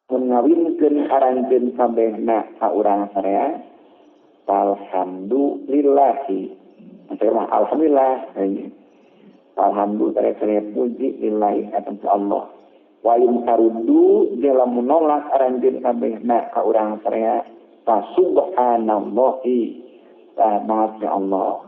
ngawinkeun aranjeun kabehna ka urang sarea alhamdulillahi maksudnya alhamdulillah alhamdulillah saya puji lillahi atas Allah wa yum tarudu dalam menolak aranjeun kabehna ka urang sarea subhanallahi maha Allah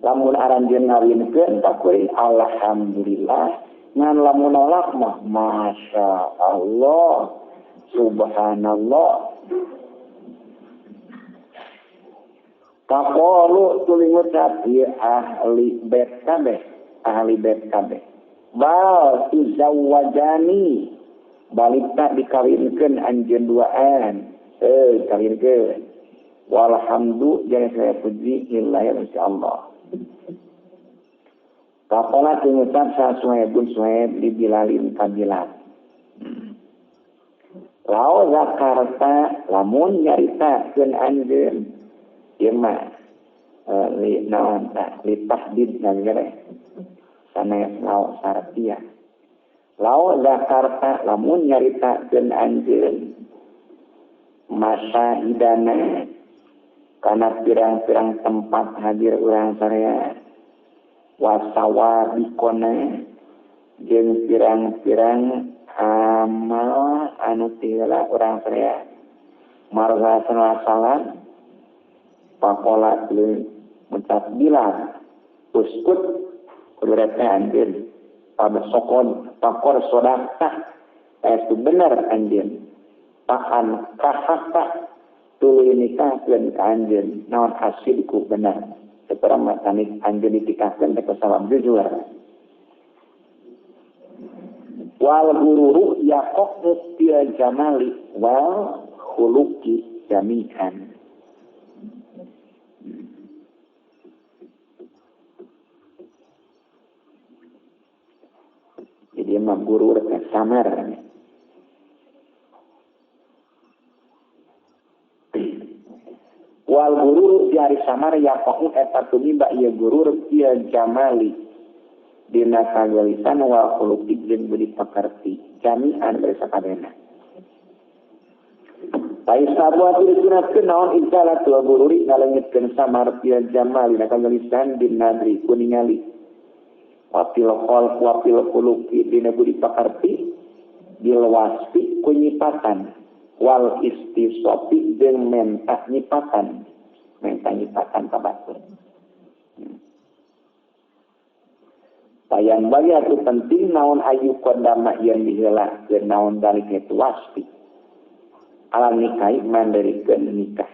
lamun aranjeun ngawinkeun takuri alhamdulillah ngan lamun nolak mah masya Allah subhanallah kapolu tuling ucap ya ahli bait kabeh bal tuzawwajani balita dikawinkeun anjeun duaan kawinkeun walhamdu jangan saya puji lillahi insyaallah kapola tingucap sasuebun sueb dibilalin kabilat lao zakarta lamun nyaritakeun anjeun ieu mah li naon tah li tahdid nagere sanes lao sartia lao zakarta lamun nyaritakeun anjeun masa hidana kana pirang-pirang tempat hadir urang sarea wasawa bikona jeung pirang-pirang amal anu tila urang sarea marga salat pakola tuluy mencat bilang uskut berarti anjeun pada sokon pakor sodakta itu benar anjeun paan kahasta tuluy nikahkeun ka anjeun naon asidku benar seperti matanik anjeun ditikahkeun teh salam jujur wal gururu yaqok tia jamali wal khuluqi jami'an jadi mah guru rek samar wal guru di hari samar ya pokok eta tumiba ieu guru ieu jamali dina kagalisan wal khuluqi jeung budi pakarti jami'an dari sakabehna pai sabuat disunatkeun naon insyaallah tu gururi ngalengitkeun samar ieu jamali dina kagalisan dina nadri kuningali wapil khuluqi dina budi pakarti bilwasfi kunyipatan wal istisopi jeung mentah nyipatan kabatur tayang baya tu penting naon ayu kodama yang diheulakeun naon balik itu wasfi ala nikahi mandarikeun nikah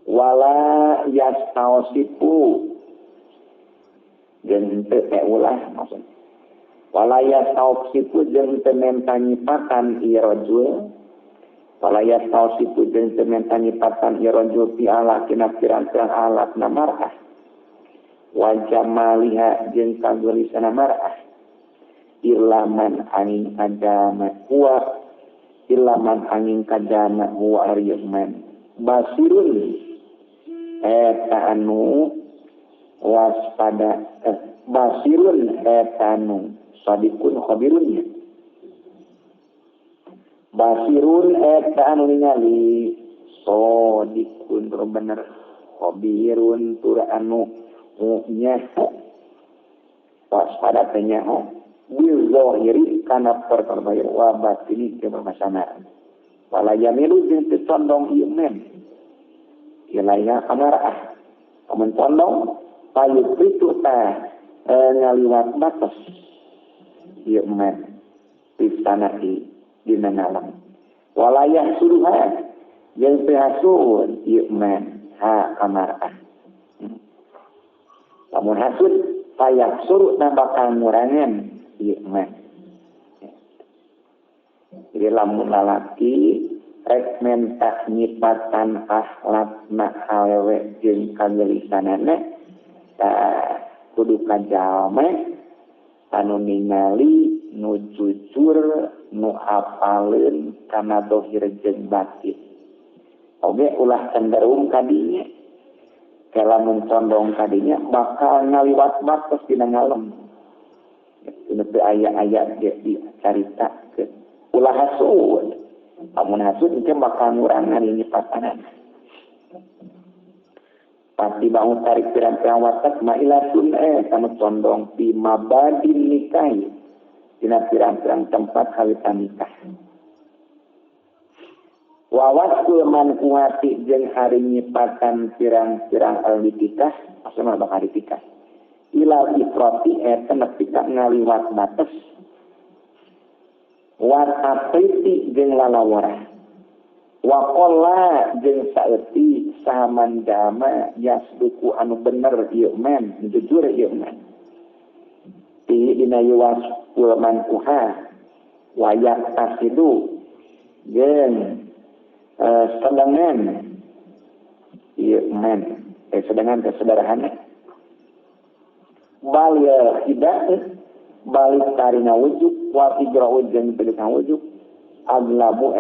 wala yastausipu jeung teu ulah maksud walaya tausipu jeung teu menta nyipatan ieu rajul walaya tausipu jeung teu menta nyipatan ieu rajul fi ala kina pirang-pirang alat mar'ah wa jamaliha jeung kageulisan mar'ah ilaman angin kajama huwa aryman basirun eta anu waspada basirun etanu sadikun khabirunnya basirun etanu ningali sadikun bener khabirun tur anu nya waspada tanya bil zahiri kana perkara bayar wa batini ke bermasana wala yamilu jeung teu condong ieu men ilaiha kamarah amun condong payu itu ngaliwat batas ieu men pisanati dina ngalam walayah suruha jeung teu hasud ieu men ha kamarah lamun hasud payak suruh bakal ngurangan ieu men jadi lamun lalaki rek mentah nyipatan akhlakna awewe jeung kagelisanana kudu kajalme anu ningali nu jujur nu hafaleun kana dohir jeung batin oge ulah cenderung kadinya kalamun condong kadinya bakal ngaliwat batas dina ngalem Teu aya-aya dicarita ke ulah hasud. Amun hasud engke bakal ngurangan nyipatanan. Pasti bangun tarik pirang-pirang watak mailatun kanu condong fi mabadin nikahi dina pirang-pirang tempat kawitan nikah. Wawaskul man kuati jeung hari nyipatan pirang-pirang ahli nikah, asal bakal nikah. Ilal ifrati eta nepi ka ngaliwat batas. Wa apriti jeung lalawara. Wa qalla jeung saeuti saman dama yasduku anu bener ieu men, jujur ieu men. Ti dina waskul man kuha wa yaqtasidu jeung sedengan iya men sedengan kesederhana balik tidak balik tarina wujud wal idra'u jeung tegesa wujud aglabu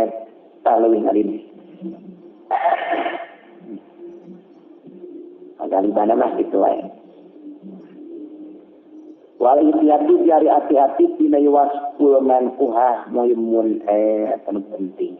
taleuwih ngalini agalibana mah kitu wae wal ihtiyati jari hati-hati dina waskul man kuha moymun anu penting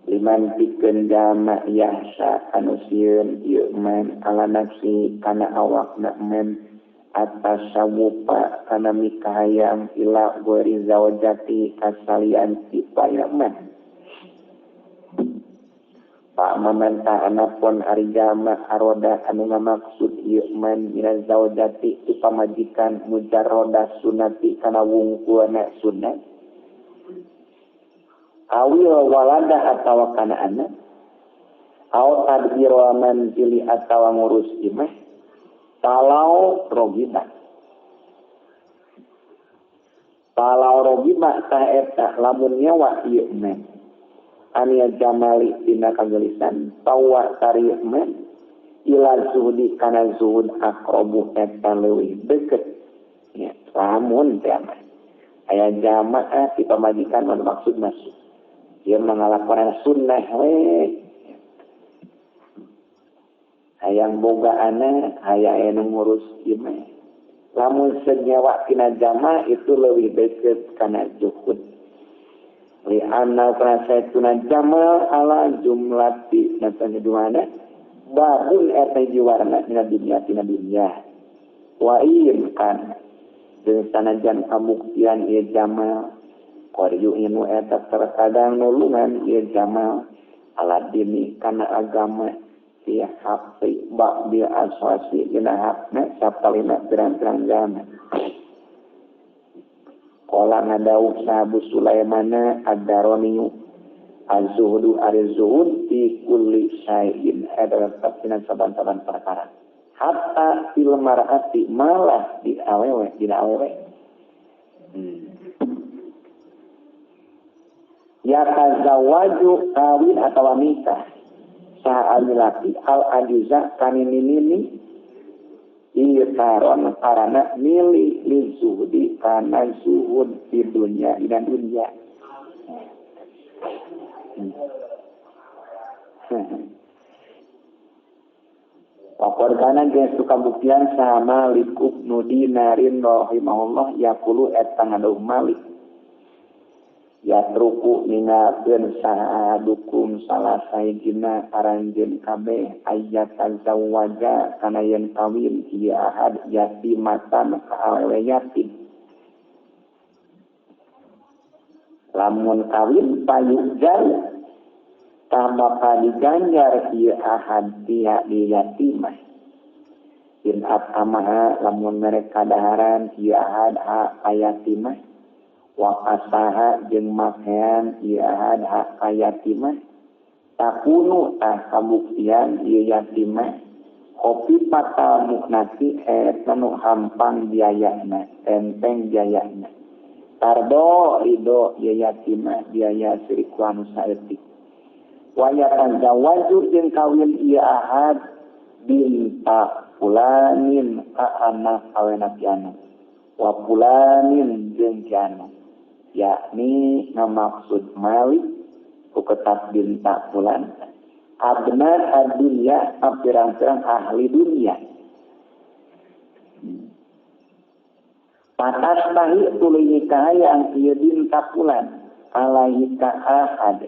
liman pikeun jama yahsa anu sieun ieu man ala nafsi kana awakna men atas sawupa kana mikahayang ila gori zawjati kasalian tipaya man pak mamanta anapun ari jama aroda anu ngamaksud ieu man ila zawjati tu pamajikan mujarroda sunati kana wungkulna sunat awil walada atawa kana anak aw tadbir man jili atawa ngurus imah palau rogiba ta eta lamun nyawa ieu men ania jamali dina kagelisan tawa tari men ila zuhudi kana zuhud aqrabu eta leuwih deukeut ya lamun teh aya jamaah ti pamajikan mun maksud masuk dia mengalakukan sunnah hayang boga anak hayang anu ngurus imah lamun senyawa tina jama itu leuwih deukeut kana juhud li anna prasatuna jama ala jumlati natanya duana bahun eta jiwarna tina dunya wa in kan jeung sanajan pamuktian ieu jama Koryu inu eta terkadang nulungan ia jamal ala dini kana agama ia hafri bak dia aswasi dina hafna sapalina pirang-pirang jama kola ngadauh sahabu Sulaimana ad-Daroniyu az-zuhudu ari-zuhud di kulli syai'in adalah tapsinan saban-saban perkara hatta fil mar'ati malah di awewe ya tazawwaju kawin atawa nikah saha laki al ajuza kanini ieu karon karana mili li zuhudi kana zuhud di dunia dan dunia Wakor kana geus kabuktian sama likub nudinarin rahimahullah yaqulu eta ngaduh Malik ya truku ningakeun sahadukum salah saeuna aranjeun kabeh ayat tazawwaja kana yen kawin ieu ahad yatimatan ka awewe yatim lamun kawin payujan tambah diganjar ieu ahad dia di yatimah in atamaha lamun mereka daharan ieu ahad ha ayatimah wakasaha jeung makean ieu ahad hak yatimah takunu kabuktian ieu yatimah kopi patal muknati eta nu hampang biayana enteng biayana tardo ridho ieu yatimah biaya siriku anu saeutik wa yatazawwaju jeung kawin ieu ahad binta fulanin ka anak kawena pianu wa fulanin jeung pianu yakni ngamaksud Malik kuketat binta fulan abnan ad-dunya pirang-pirang ahli dunia patas tahi tuluy nikahayang ieu dinta bulan alaihi ka ahad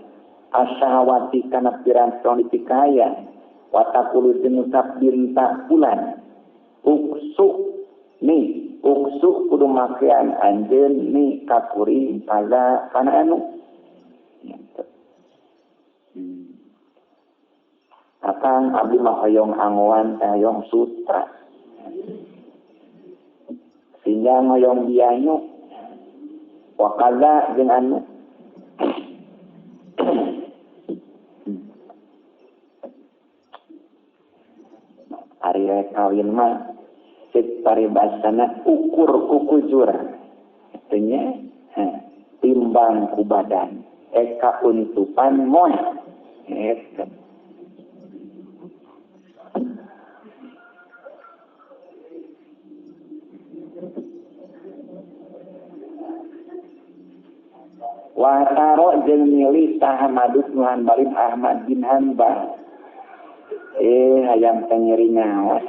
asyahawati kana piran-piran nikahayang wa taqulu dinusab dinta bulan uksu kudu makean anjeun ni kakuring pada kana anu Akang abdi mah hoyong angoan hoyong sutra sehingga hoyong bianyu wakaza jeung anu ari kawin mah cek paribasana ukur kukujur artinya timbang ku badan eka untupan moy eta Wataro jeung milih Ahmad bin Hanbal Ahmad bin Hanbal hayang tengeri ngawas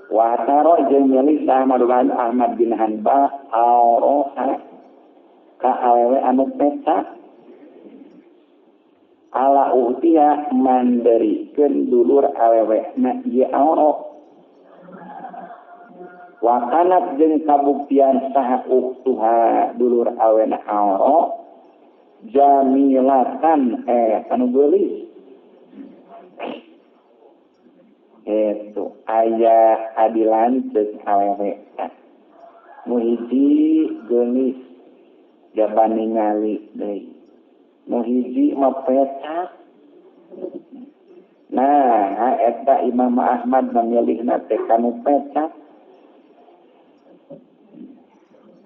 Wataro jeung milih Ahmad bin Hanbal auroha ka awewe anu peta ala uhtiya manderikeun dulur awewena ieu auro wa kanat jeung kabuktian saha uktuha dulur awena auro jamilatan anu geulis itu aya adilan ceuk awewe nu hiji geulis jaban ningali deui nu hiji mapecak nah eta Imam Ahmad memilihna teh kanu pecak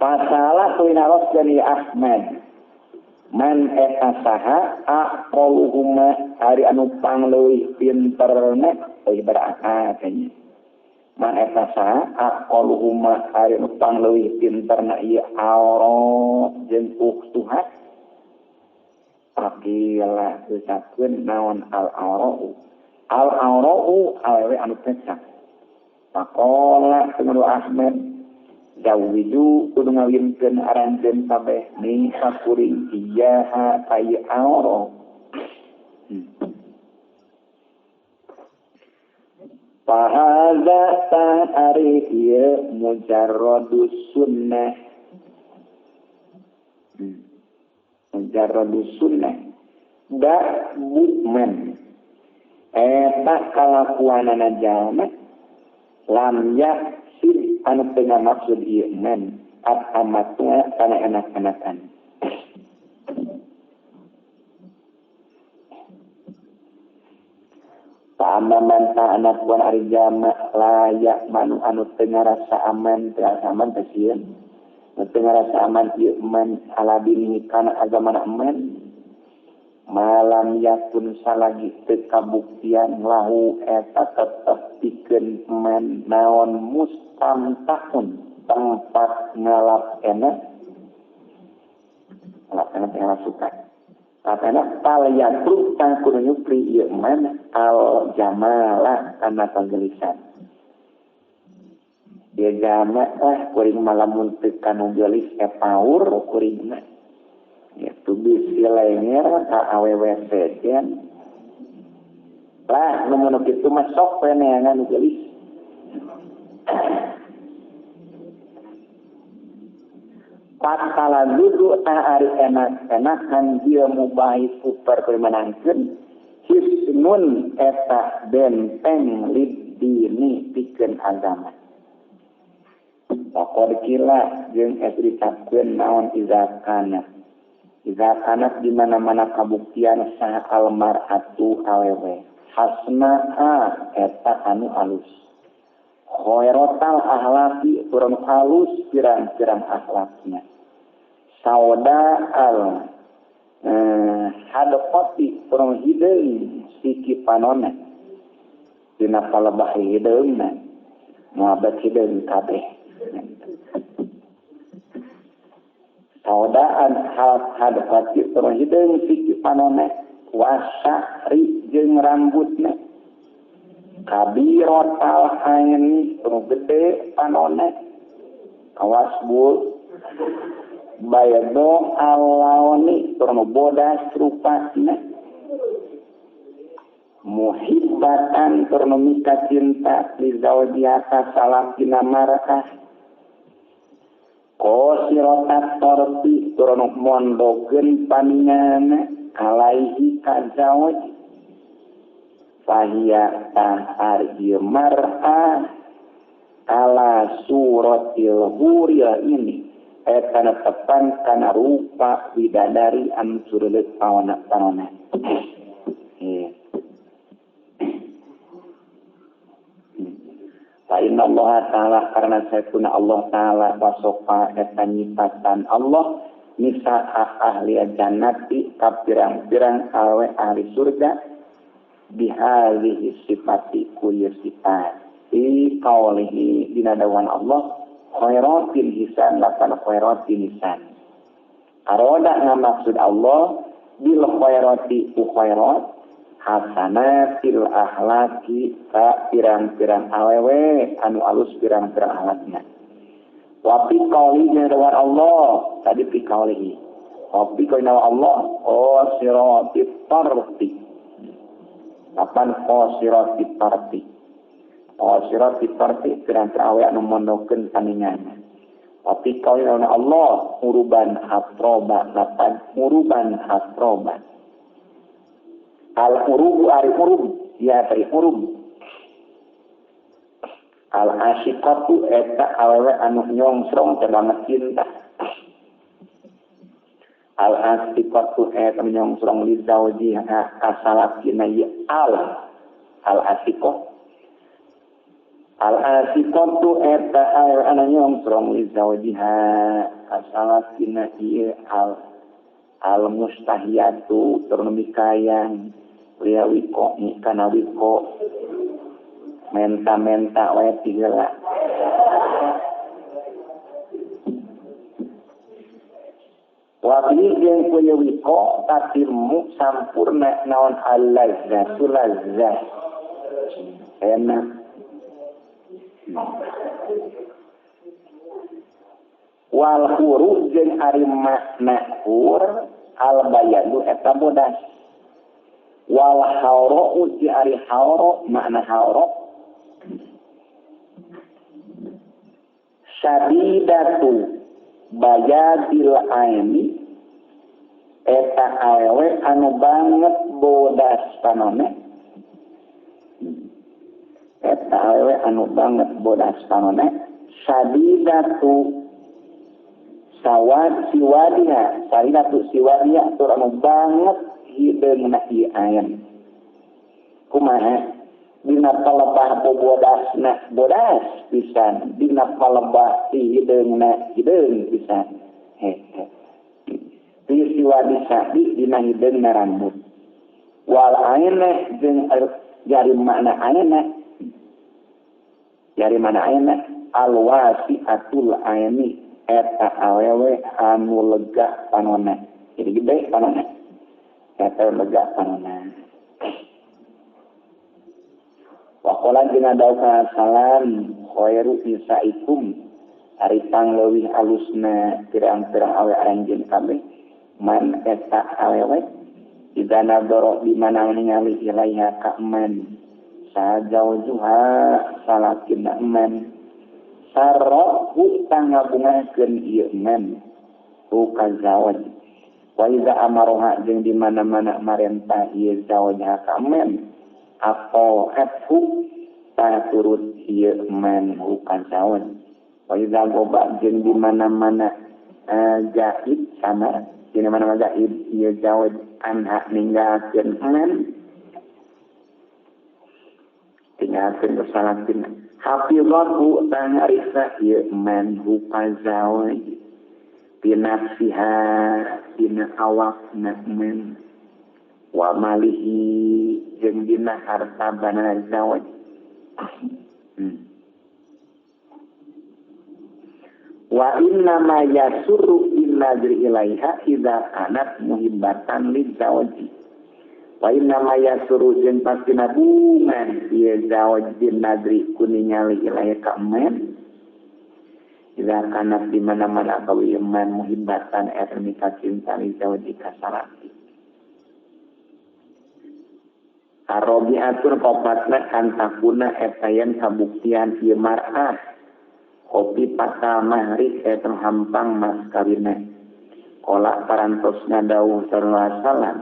pasalah kuinaros dari Ahmad man eta saha aqaluhuma ari anu pangleuwih pinterne berangkat nya man eta saha aqaluhuma ari anu pangleuwih pinterna ieu aura jeung uktuha pakila ucapkeun naon al-aura'u awewe anu pecak pakola tenguru Ahmad jawiju kudu ngawinkeun aranjeun kabeh ning sakuring iyaha ayu aura pahaza ta ari ieu mujarradus sunnah mujarradus sunnah da mukmin eta kalakuanana jalma lam yaksib anu teu maksud ieu men amatna kana enak-enakan pamaman ta anak buan ari jalma layak manu anu teu ngarasa aman teh sieun teu ngarasa aman ieu man ala dini kana agama aman malam yakun salagi teu kabuktian lahu eta tetep pikeun man naon mustamtahun tempat ngalap enak suka katana palyatru kang kudu nyupri ieu man al jamala kana kagelisan dia jama kuring malamun teu kanu gelis paur kuringna itu bisi lenger ka awewe sejen lah nu kitu mah sok we neangan gelis patkala dudu ari enak-enakan dia mubahi super kemenangkeun hisnun eta benteng lidini pikeun agama pokok kila jeung esricapkeun naon izakanat di mana-mana kabuktian saha almar'atu awewe hasna'a eta anu alus khairatal ahlaki turun alus pirang-pirang akhlaknya sauda al hadqati turun hideung siki panonna dina palebah hideungna muabat hideung kabeh saudaan hadapati terus hideung siki panone wasari jeung rambutna kabirotal aini terus gede panone awas bul bayado alawani terus bodas rupasna muhibbatan terus mika cinta li zawjiyata salakina mar'ah kosirotat torti turun mondogen paningana alaihi kazawaj fahiyah tahar mar'ah ala suratil huriyah ini etana tepan kana rupa bidadari anu surelet pawana Inna Allah Ta'ala karena saytuna Allah Ta'ala wasofa eta nyipatan Allah nisa'a ahli jannati kapirang-pirang awe ahli surga bihalihi sifati kuliah sifat di kaulihi dinadawan Allah khairatin hisan lakan khairatin hisan aroda ngamaksud Allah bil khairati u khairat hasanatil akhlaki ka pirang-pirang awewe anu alus pirang-pirang akhlakna wa fi qaulihi dengan Allah tadi fi qaulihi wa fi qaulihi Allah siratit tarti kapan siratit tarti siratit tarti pirang-pirang awewe anu mondokeun paningana wa fi qaulihi Allah uruban hatroba kapan uruban hatroba al-urubu ari-urub ya ari-urub al-asyikatu eta awewe anu nyongsrong tebanget cinta al-asyikatu eta nyongsrong li zawjiha kasalakina ya al-asyikatu al-asyikatu eta awewe anu nyongsrong li zawjiha kasalakina ya al-mustahiyatu turnumikayang liya wiko kana wiko menta wae tigala wabi jeung punya wiko tatimmu sampurna naon al-lazzah sulazzah enak wal huru jeung ari makna hur al-bayadu eta bodas wal hauro uji ari hauro makna hauro syadidatu bayadil aini eta awewe anu banget bodas panone eta awewe anu banget bodas panone syadidatu siwadiha syadidatu siwadiha tur anu banget hideungna ieu ayan kumaha dina palebah bodasna bodas pisan dina palebah hideungna hideung pisan siwadi sadi dina hideungna rambut wal aina jeung jari makna aina alwasiatul aini eta awewe anu lega panonna jadi gede panonna eta lega panonna waqala dina dauka salam khairu isaikum ari pangleuwih alusna pirang-pirang awe anjeun kabeh man eta awewe idana doro di mana ningali ilaiha ka man sajaujuha salakin man sarrahu tangabungakeun ieu man bukan zawaj wa iza amaroha jeung di mana-mana marentah ieu zawaj ka man atau athu turut ieu man bukan zawaj wa iza goba jeung di mana-mana jahid sama di mana-mana jahid ieu zawaj anha ninggalkeun man tinggalkeun kesalahan hafizatu tangarisa ieu man bukan zawaj binafsiha dina awakna man wa malihi jeung dina harta bana zawaj wa inna ma yasurru bil bin nadri ilaiha idza kanat muhibbatan lizawaji. Wa inna ma yasuru jeung pastina bungan ieu zawajin nadri kuningali ilaiha ka men. Idza kanat di mana-mana kawi iman muhibbatan etnika cinta lizawaji kasarati. Arabiatur kopatna kantakuna etayan kabuktian ieu mar'ah. Kopi pasal mahri eteng hampang mas kawina. Kolak parantosna dawuh sallallahu alaihi wasallam.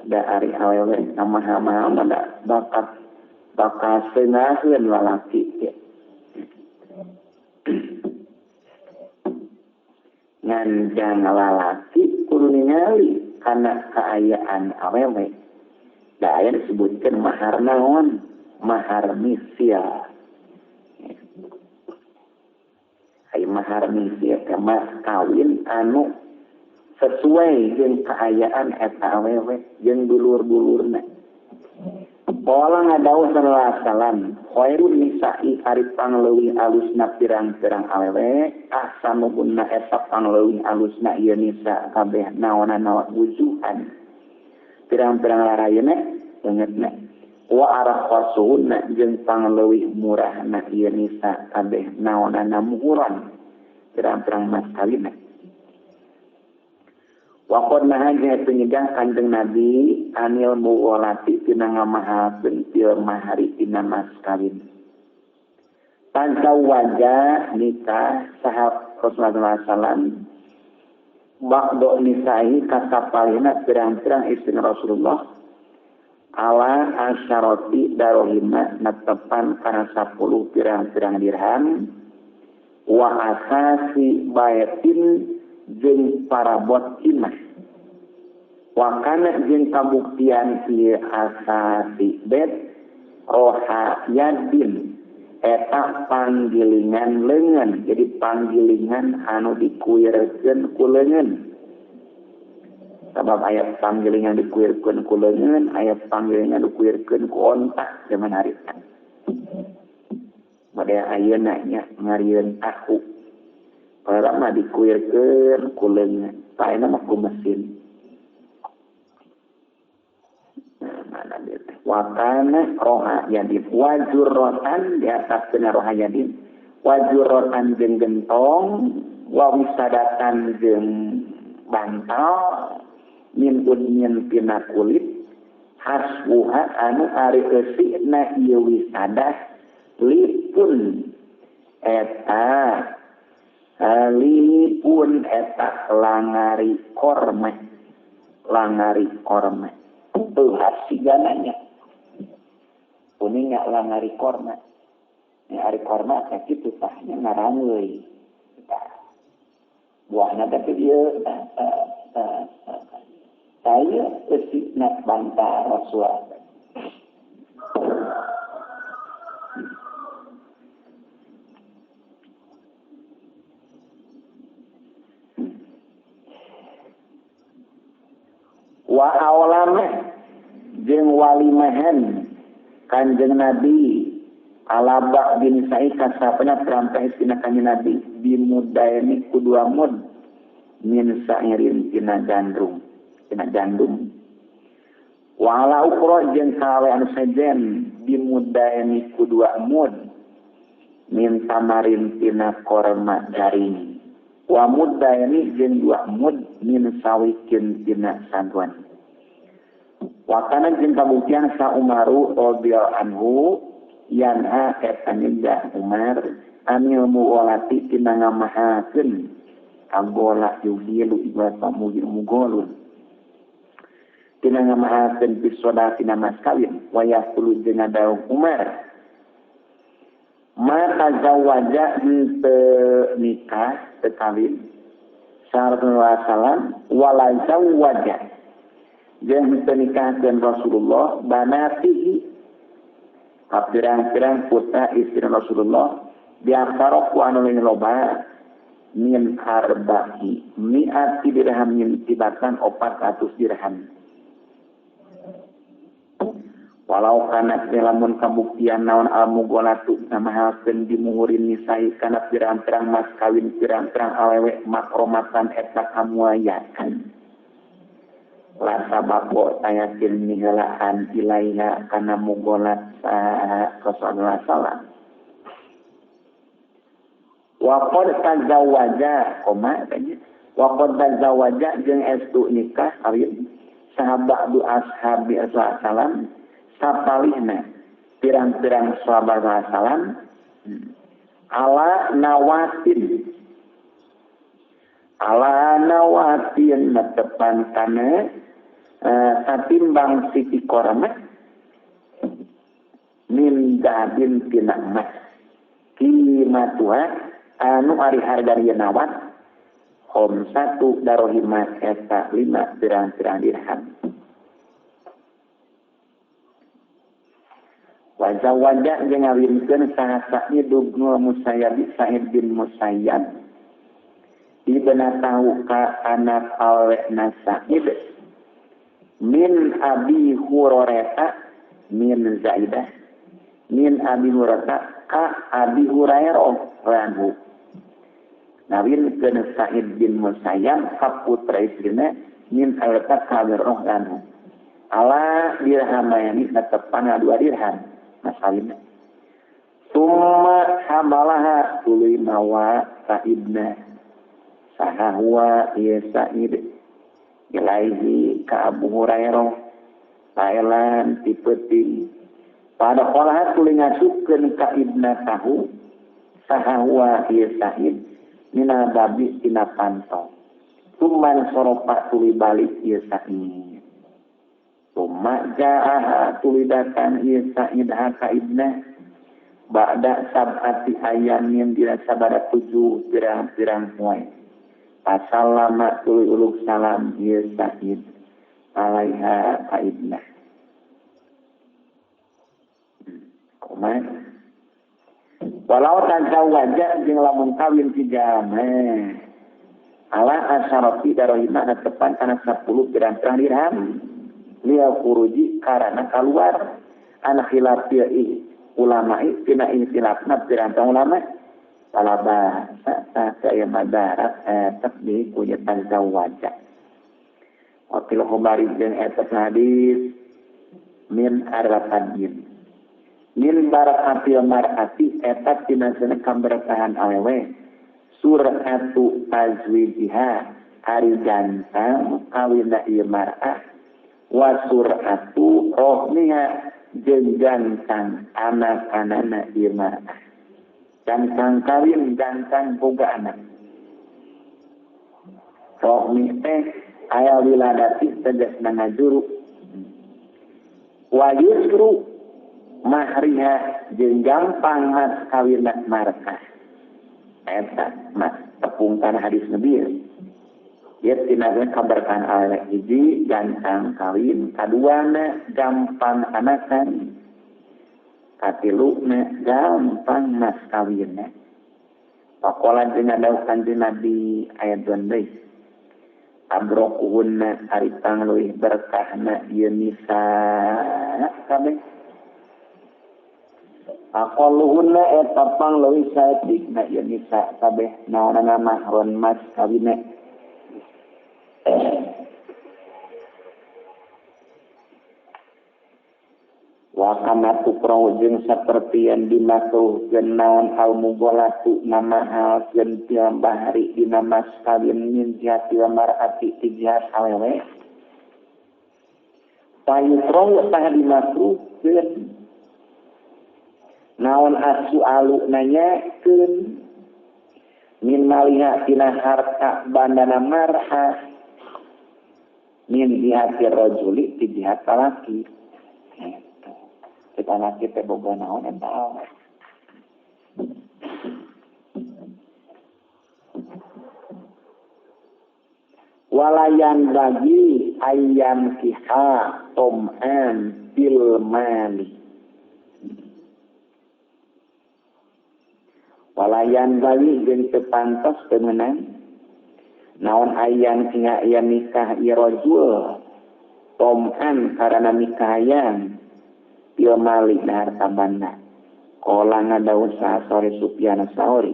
Da ari awewe nama-nama da bakat sengaheun lalaki teh. Nganjang lalaki kudu ningali kana kaayaan awewe. Da aya disebutkeun mahar naon? Mahar misya. Ai mahar misya teh mas kawin anu sesuai jeung kaayaan eta awewe jeung dulur-dulurna. Pola ngadawuh sallallahu alaihi wasallam, khairun nisa'i ari pangleuwih alusna pirang-pirang awewe, ahsanuhunna eta pangleuwih alusna ieu nisa kabeh naon-naon wujuhan. Pirang-pirang larayeuna beungeutna. Wa araqasuhunna jeung pangleuwih murahna ieu nisa kabeh naon-naon muhuran. Pirang-pirang mas kawinna. Wakon nahaja penyegang kanjeng Nabi anil muwalati tina ngamahakeun ieu mahari tina mas kawin. Tangkau wajah nikah sahab Rasulullah sallallahu ba'do nisahi kasapalina pirang-pirang istri Rasulullah ala asyarati darohima netepan kana 10 pirang-pirang dirham wa asasi baitin jeung parabot imah. Wakana jeung kabuktian ieu asasi bet roha yadin eta panggilingan leungeun. Jadi panggilingan anu dikuirkeun ku leungeun. Sabab aya panggilingan dikuirkeun ku leungeun, aya panggilingan dikuirkeun ku ontak zaman harita. Bade ayeuna nya ngarieun tahu. Para mah dikuirkeun ku leungeun, paena mah ku mesin. Mana dia? Wakana roha yadin wajurrotan di atas kena roha yadin wajurrotan jeung gentong wa wisadatan jeung bantal min udmin pina kulit hasbuha anu ari eusina ieu wisadah lipun eta lipun eta langari korma tuh hasigananya kuningnya langari korma ini ari korma kayak gitu tahnya ngarangleuy buahna tapi dia saya esina bantah Rasulullah. Wa awlama jeung walimahan kanjeng Nabi alaba bin Sa'id kasapana terampah istina kanjeng Nabi bimudayani kudua mud min sa'irin tina gandum wa ala ukra jeung kawe anu sejen bimudayani kudua mud min samarin tina korma garing wa mudayani jeung 2 mud min sawikin tina santuan. Wakana jeung kabuktian sa Umaru radhiyallahu anhu yanha eta ninja Umar anil muwalati tina ngamahakeun kagola yuhilu ibata mugolun tina ngamahakeun bisoda tina mas kawin wa yaqulu jeung dawuh Umar maka zawaja nikah sekawin sallallahu salam wala zawaja jeung nikahkeun Rasulullah banatihi pirang-pirang putra istri Rasulullah diantara ku anu loba min arba'i mi'ati dirham min tibatan 400 dirham walau kana lamun kabuktian naon al-mughalatu namahalkeun dimuhurin nisai kana pirang-pirang mas kawin pirang-pirang awewe makromatan eta kamuayaan la sababo tayakin nihelaan ilaiha kana mughalat sallallahu salam wa qad tazawwaja koma tanya wa qad tazawwaja jeung estu nikah ari sahabat du ashabi sallam sapalihna pirang-pirang sahabat sallam ala nawatin netepan kana satimbang siti korma min dabin tina emas kimatuha anu ari harga nawat satu darohimat eta 5 pirang-pirang dirham wajah jeung ngawinkeun saha Sa'id bin Musayyab Sa'id bin Musayyab ibna tahu ka anak awekna Sa'id min Abi Hurairah min Zaidah min Abi Hurairah ka Abi Hurairah ranhu nawin keun Sa'id bin Musayyab ka putra istrina min alta kabirah ranhu ala dirhamayani netepan 2 dirham masalina summa hamalaha tuluy mawa Sa'idna sahawa ya Sa'id ilaihi ka Abu Hurairah Thailand tipeuting pada qolaha tuluy ngasupkeun ka ibna tahu sahawa ya Sa'id mina babi tina pantong tuman soropa tuluy balik ya Sa'id tuma jaaha tuluy datang ya Sa'id ka ibna ba'da sab'ati ayamin dina sabada 7 pirang-pirang poe Assalamu tuluy uluk salam ya Sa'id alaiha kaibna. Koma. Walau tazawwaja jeung lamun kawin ti jalma ala asyarafi darohina tepan kana 10 pirang-pirang dirham liya kuruji karana keluar anak khilaf ulama tina ihtilafna pirang-pirang ulama talaba saya madarat takdi punya tazawwaja wakil khobari jeung eta hadis min arqadin min barakatil mar'ati eta tina sana kamberkahan awewe suratu azwijiha ari jantan kawinna ieu mar'ah wa suratu rohniha jeung jantan anak-anana ieu mar'ah jantan kawin jantan boga anak rohni teh aya wiladati tegasna ngajuru wa yusru mahriha jeung gampang mas kawinna mar'ah eta mas tepung kana hadis nabi ya tinaga kabarkan ala hiji gantang kawin kaduana gampang anakan katiluna gampang mas kawinna pakola jeung dawuh kanjeng Nabi ayat 12 abrokuhunna ari pangluih berkahna ieu nisa kabeh aqalluhunna eta pangluih saeutikna ieu nisa kabeh naonana mahron mas kawinna wa kana tukrau jeung saperti yang dimakruhkeun naon al-mughalatu namahalkeun piambahari dina mas kawin min jihati mar'ati tijhat awewe payutrong tah dimakruhkeun naon asu alu nanyakeun min maliha tina harta bandana mar'ah min jihati rajuli tijhat laki kita laki teh boga naon eta awet walayan bagi ayam kiha tom'an bil mali walayan bagi jeung teu pantos teu meunang naon ayam kiha aya nikah ieu rajul tom'an karana nikahan Tio Malik na harta banda. Kola ngadaw sa sore Sufyan Sauri.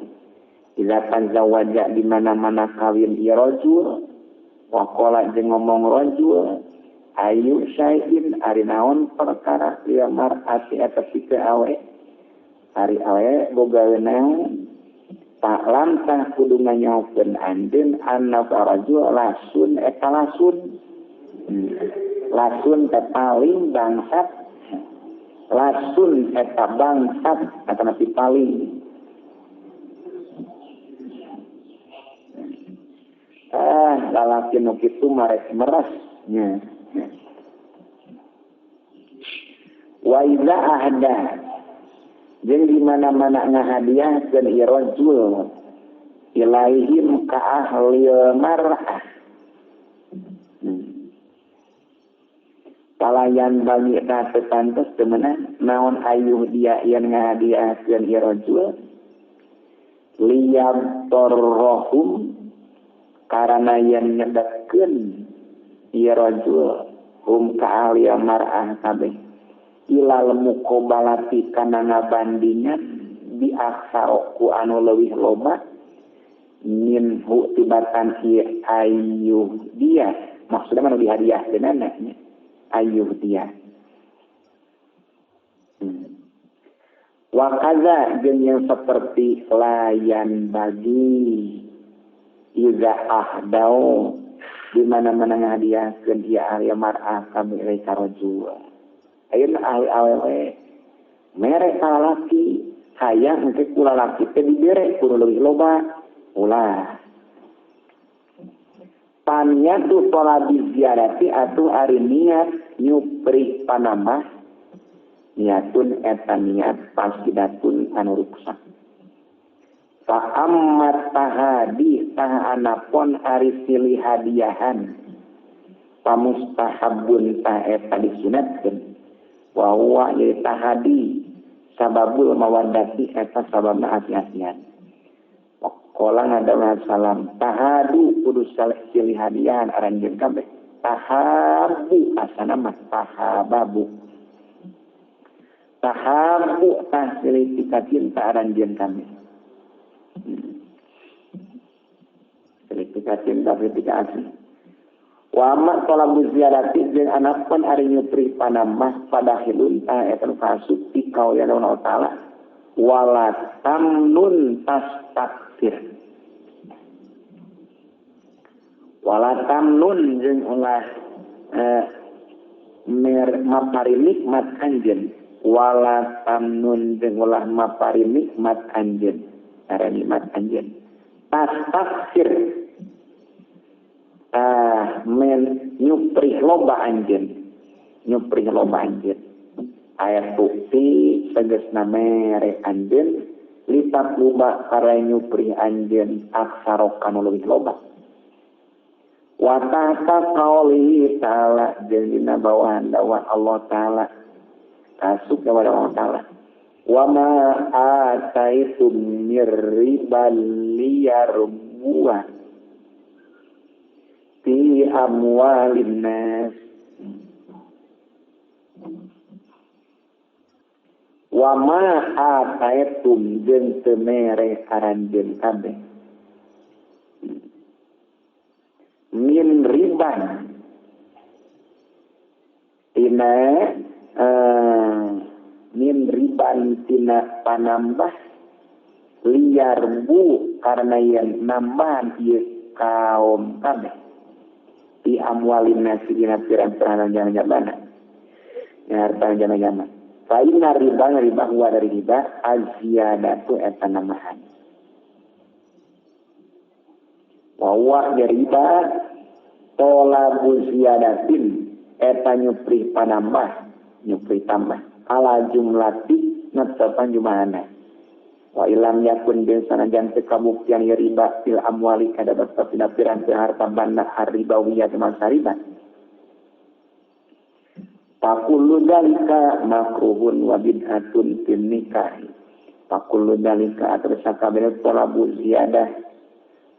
Ila tanzawaja di mana-mana kawin ieu rajul. Wa kola jeung ngomong rajul ayu syai'in ari naon perkara ieu mar'ati eta pikeun awe. Ari awe boga naon tak lantah kudu nganyaokeun anjeun anna rajul lasun eta lasun. Lasun teh paling bangsat. Lasun eta bangsat atau napi paling. Lalaki nu kitu marek meres nya. Wa iza ahda jeung di mana-mana ngahadiahkeun ieu rajul ilaihim ka ahli mar'ah. Palayan bagi rasa pantas temenan naon ayuh dia yang ngahadiahkeun ieu rajul liyam torrohum karena yang nyedekkeun ieu rajul ka ahli mar'ah kabeh ilal muqabalati kana ngabandingan bi aksaroku anu leuwih loba minhu tibatan ieu ayuh dia maksudna anu dihadiahkeun anaknya ayuh dia. Wa kaza jeung yang seperti layan bagi iza ahdau di mana-mana ngahadiahkeun ieu ahli mar'ah kami ilai karajul. Ayeuna ahli awewe mere lalaki hayang engke ku lalaki teh dibere kudu leuwih loba ulah. Paniatu tolabi ziarati atuh ari niat nyupri panambah niatun eta niat pasidatun anu ruksak. Fa'ammat tahadi tahanapon ari silih hadiahan pamustahabun ta eta disunatkeun wa huwa tahadi sababul mawaddati eta sababna ati-atian. Kolang adalah salam tahadu kudu silih hadiahan aranjeun kabeh tahabu asana mah tahababu tahabu tah silih cinta aranjeun kabeh silih cinta asli wa amma talabu ziyarati jeung anapun ari nyupri panambah padahilun ta eta kasub ti kaulian Allah taala wala tamnun tastakfir wala tamnun jeung ulah mapari nikmat anjeun wala tamnun jeung ulah mapari nikmat anjeun cara nikmat anjeun tastakfir men nyupri loba anjeun ayat bukti tegasna mere anjeun lipat loba para nyupri anjeun aksaro kanu leuwih loba wa ta'ata qaulihi ta'ala jeung dina bawahan dakwah Allah taala kasuk kepada Allah taala wa ma ataitum mir ribal liyarbuwa fi amwalin nas wa ma ataitum jeung teu mere aranjeun kabeh min riban tina min riban tina panambah liyarbu karena yang nambahan ieu kaum kabeh di amwalin nasi dina pirang-pirang jana-jana harta jana-jana fa inna riba huwa dari riba az-ziyadatu eta nambahan wa huwa riba tolabu ziyadatin eta nyupri panambah nyupri tambah ala jumlati netepan jumlahna wa ilam yakun bin sanajan teu kabuktian riba fil amwali kada batab dina pirang-pirang harta banda arribawiyah mangsa riba Pakullu dalika makruhun wa bid'atun fil nikah. Pakullu dalika atas sakabeh talabu ziyadah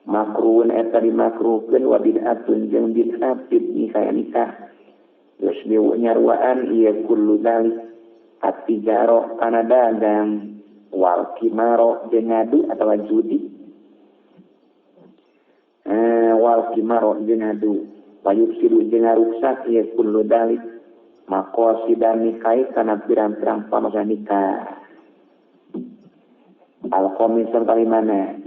makruhun eta dimakruhkeun wa bid'atun jeung bid'ah fil nikah. Yusbiu nyarwaan ieu kullu dalik At-tijaro kana dagang, wal kimaro jeung ngadu atau judi. Wal kimaro jeung ngadu, payufsidu jeung ngarusak ya kullu dalik maqasidan nikahi kana pirang-pirang pamaksud nikah. Al-khamisun kalimana